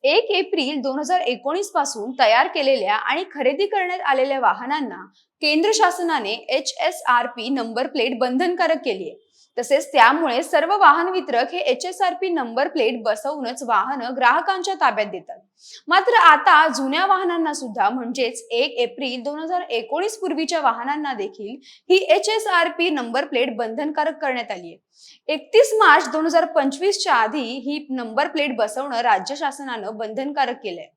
1 April 2019 पासून तयार केलेल्या आणि खरेदी करण्यात आलेल्या वाहनांना केंद्र शासनाने HSRP नंबर प्लेट बंधनकारक केली आहे। तसेच त्यामुळे सर्व वाहन वितरक हे HSRP नंबर प्लेट बसवूनच वाहनं ग्राहकांच्या ताब्यात देतात। मात्र आता जुन्या वाहनांना सुद्धा म्हणजेच 1 एप्रिल 2019 पूर्वीच्या वाहनांना देखील ही HSRP नंबर प्लेट बंधनकारक करण्यात आली आहे। 31 मार्च 2025 च्या आधी ही नंबर प्लेट बसवणं राज्य शासनानं बंधनकारक केलंय।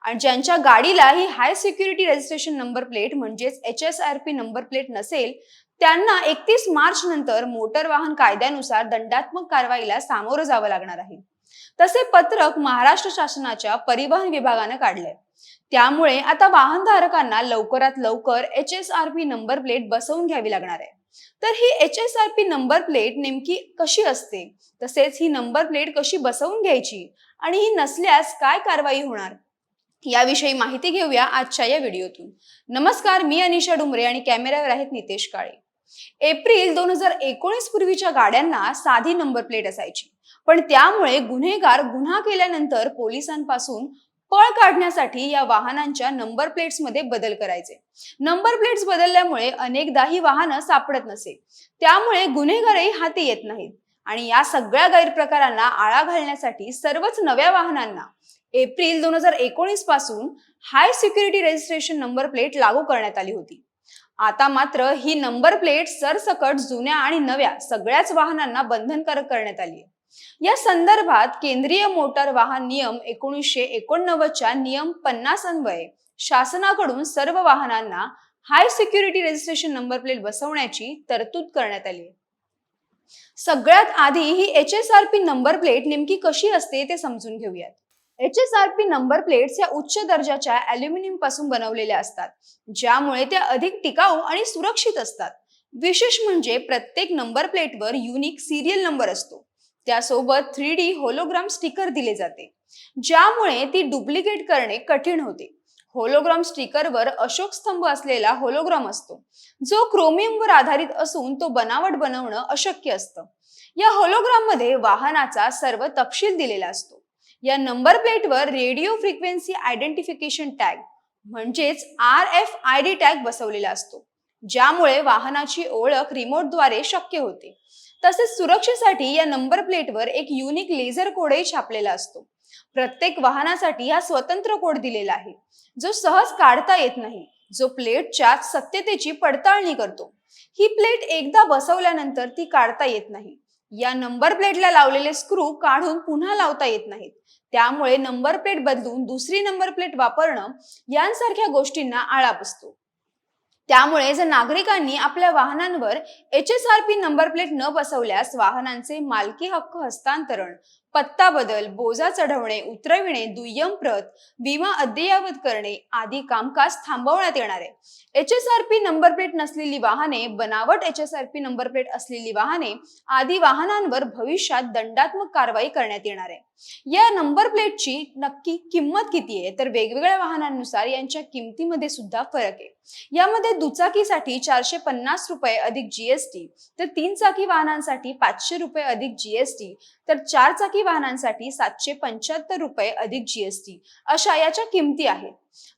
आणि ज्यांच्या गाडीला ही high security registration number plate म्हणजेच HSRP नंबर प्लेट नसेल त्यांना 31 मार्च नंतर मोटर वाहन कायद्यानुसार दंडात्मक कारवाईला सामोरं जावं लागणार आहे। तसे पत्रक महाराष्ट्र शासनाच्या परिवहन विभागाने काढले। त्यामुळे आता वाहनधारकांना लवकरात लवकर HSRP नंबर प्लेट बसवून घ्यावी लागणार आहे। तर ही HSRP नंबर प्लेट नेमकी कशी असते, तसेच ही नंबर प्लेट कशी बसवून घ्यायची आणि ही नसल्यास काय कारवाई होणार याविषयी माहिती घेऊया आजच्या या व्हिडिओतून। नमस्कार, मी अनिशा डुमरे आणि कॅमेऱ्यावर आहेत नितेश काळे। एप्रिल 2019 पूर्वीच्या गाड्यांना साधी नंबर प्लेट असायची, पण त्यामुळे गुन्हेगार गुन्हा केल्यानंतर पोलिसांपासून पळ काढण्यासाठी या वाहनांच्या नंबर प्लेट्स मध्ये बदल करायचे। नंबर प्लेट्स बदलल्यामुळे अनेकदा ही वाहनं सापडत नसे, त्यामुळे गुन्हेगारही हाती येत नाहीत। आणि या सगळ्या गैरप्रकारांना आळा घालण्यासाठी सर्वच नव्या वाहनांना एप्रिल 2019 पासून हाय सिक्युरिटी रजिस्ट्रेशन नंबर प्लेट लागू करण्यात आली होती। आता मात्र ही नंबर प्लेट सरसकट जुन्या आणि नव्या सगळ्याच वाहनांना बंधनकारक करण्यात आली आहे। या संदर्भात केंद्रीय मोटार वाहन नियम 1989 च्या नियम 50 अन्वये शासनाकडून सर्व वाहनांना हाय सिक्युरिटी रजिस्ट्रेशन नंबर प्लेट बसवण्याची तरतूद करण्यात आली आहे। सगळ्यात आधी ही HSRP नंबर प्लेट नेमकी कशी असते ते समजून घेऊयात। HSRP नंबर प्लेट्स या उच्च दर्जाच्या ॲल्युमिनियम पासून बनवलेल्या असतात, ज्यामुळे त्या अधिक टिकाऊ आणि सुरक्षित असतात। विशेष म्हणजे प्रत्येक नंबर प्लेटवर युनिक सिरियल नंबर असतो। त्यासोबत 3D होलोग्राम स्टिकर दिले जाते, ज्यामुळे ती डुप्लिकेट करणे कठीण होते। होलोग्राम स्टिकरवर अशोक स्तंभ असलेला होलोग्राम असतो, जो क्रोमियमवर आधारित असून तो बनावट बनवणं अशक्य असतं। या होलोग्राम मध्ये वाहनाचा सर्व तपशील दिलेला असतो। या नंबर प्लेटवर रेडिओ फ्रिक्वेन्सी आयडेंटिफिकेशन टॅग म्हणजेच RFID टॅग बसवलेला असतो, ज्यामुळे वाहनाची ओळख रिमोटद्वारे शक्य होते। तसेच सुरक्षेसाठी या नंबर प्लेटवर एक युनिक लेझर कोडही छापलेला असतो। प्रत्येक वाहनासाठी हा स्वतंत्र कोड दिलेला आहे, जो सहज काढता येत नाही, जो प्लेटच्या सत्यतेची पडताळणी करतो। ही प्लेट एकदा बसवल्यानंतर ती काढता येत नाही। या नंबर प्लेटला लावलेले स्क्रू काढून पुन्हा लावता येत नाहीत, त्यामुळे नंबर प्लेट बदलून दुसरी नंबर प्लेट वापरणं यांसारख्या गोष्टींना आळा बसतो। त्यामुळे जर नागरिकांनी आपल्या वाहनांवर HSRP नंबर प्लेट न बसवल्यास वाहनांचे मालकी हक्क हस्तांतरण, पत्ता बदल, बोजा चढवणे, उतरविणे, दुय्यम प्रत, विमा अद्ययावत करणे आदी कामकाज थांबवण्यात येणार आहे। HSRP नंबर प्लेट नसलेली वाहने, बनावट HSRP नंबर प्लेट असलेली वाहने आदी वाहनांवर भविष्यात दंडात्मक कारवाई करण्यात येणार आहे। या नंबर प्लेटची नक्की किंमत किती आहे, तर वेगवेगळ्या वाहनांनुसार यांच्या किमतीमध्ये सुद्धा फरक आहे। यामध्ये दुचाकीसाठी 450 रुपये अधिक GST, तर 3 चाकी वाहनांसाठी 500 रुपये अधिक GST, तर 4 चाकी वाहनांसाठी 775 रुपये अधिक GST अशा याच्या किमती आहेत।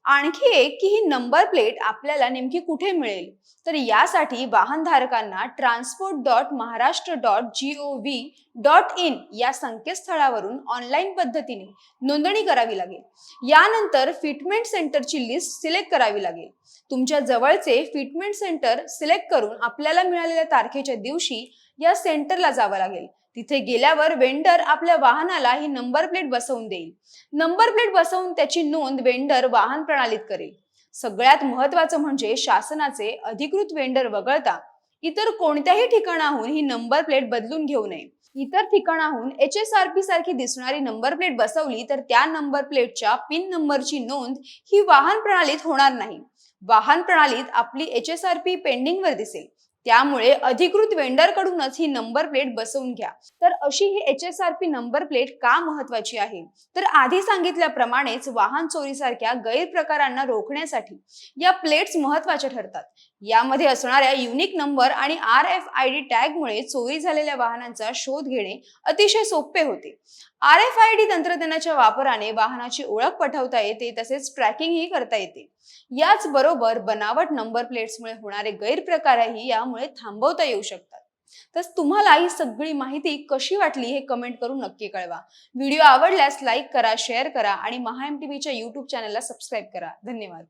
आणखी एक की ही नंबर प्लेट आपल्याला नेमकी कुठे मिळेल, तर यासाठी वाहनधारकांना transport.maharashtra.gov.in या संकेतस्थळावरून ऑनलाईन पद्धतीने नोंदणी करावी लागेल। यानंतर फिटमेंट सेंटरची लिस्ट सिलेक्ट करावी लागेल। तुमच्या जवळचे फिटमेंट सेंटर सिलेक्ट करून आपल्याला मिळालेल्या तारखेच्या दिवशी या सेंटरला जावं लागेल। तिथे गेल्यावर वेंडर आपल्या वाहनाला ही नंबर प्लेट बसवून देईल। नंबर प्लेट बसवून त्याची नोंद वेंडर वाहन प्रणालीत करेल। सगळ्यात महत्त्वाचं म्हणजे शासनाचे अधिकृत वेंडर वगळता इतर कोणत्याही ठिकाणाहून ही नंबर प्लेट बदलून घेऊ नये। इतर ठिकाणाहून HSRP सारखी दिसणारी नंबर प्लेट बसवली तर त्या नंबर प्लेटच्या पिन नंबरची नोंद ही वाहन प्रणालीत होणार नाही। वाहन प्रणालीत आपली HSRP पेंडिंग वर दिसेल। त्यामुळे अधिकृत वेंडर कडूनच ही नंबर प्लेट बसवून घ्या। तर अशी ही HSRP नंबर प्लेट का महत्त्वाची आहे, तर आधी सांगितल्याप्रमाणेच वाहन चोरीसारख्या गैरप्रकारांना रोखण्यासाठी या प्लेट्स महत्त्वाच्या ठरतात। यामध्ये असणाऱ्या युनिक नंबर आणि RFID टॅगमुळे चोरी झालेल्या वाहनांचा शोध घेणे अतिशय सोपे होते. RFID तंत्रज्ञानाच्या वापराने वाहनाची ओळख पटवता येते, तसेच ट्रॅकिंगही करता येते. याच बरोबर बनावट नंबर प्लेट्समुळे होणारे गैरप्रकारही यामुळे थांबवता येऊ शकतात. तर तुम्हाला ही सगळी माहिती कशी वाटली हे कमेंट करून नक्की कळवा. व्हिडिओ आवडल्यास लाईक करा, शेअर करा आणि महा MTVच्या YouTube चॅनलला सबस्क्राईब करा. धन्यवाद.